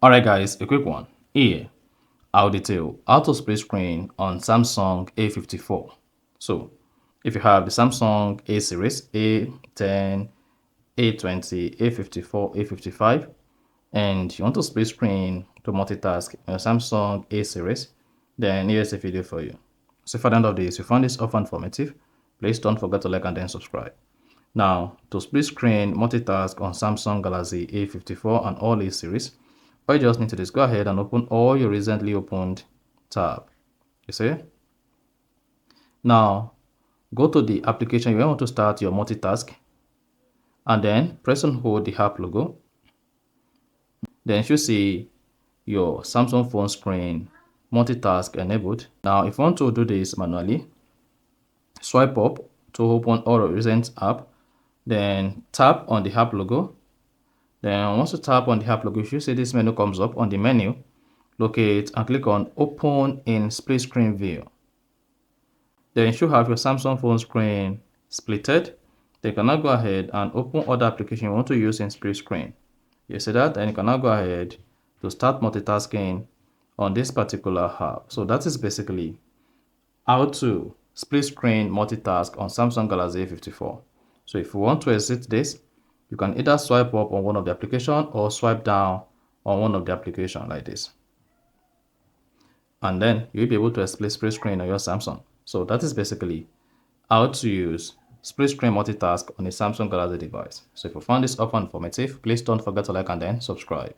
Alright guys, a quick one. Here, I'll detail how to split screen on Samsung A54. So, if you have the Samsung A series, A10, A20, A54, A55, and you want to split screen to multitask on Samsung A series, then here's a video for you. So for the end of this, if you found this often informative, please don't forget to like and then subscribe. Now, to split screen multitask on Samsung Galaxy A54 and all A series, all you just need to do is go ahead and open all your recently opened tab. You see? Now, go to the application you want to start your multitask and then press and hold the app logo. Then you should see your Samsung phone screen multitask enabled. Now, if you want to do this manually, swipe up to open all your recent app, then tap on the app logo. Then once you tap on the app logo, you should see this menu comes up. On the menu, locate and click on Open in Split Screen View. Then you should have your Samsung phone screen splitted. Then you can now go ahead and open other application you want to use in split screen. You see that? Then you can now go ahead to start multitasking on this particular app. So that is basically how to split screen multitask on Samsung Galaxy A54. So if you want to exit this, you can either swipe up on one of the application or swipe down on one of the application like this. And then you'll be able to split screen on your Samsung. So that is basically how to use split screen multitask on a Samsung Galaxy device. So if you found this often informative, please don't forget to like and then subscribe.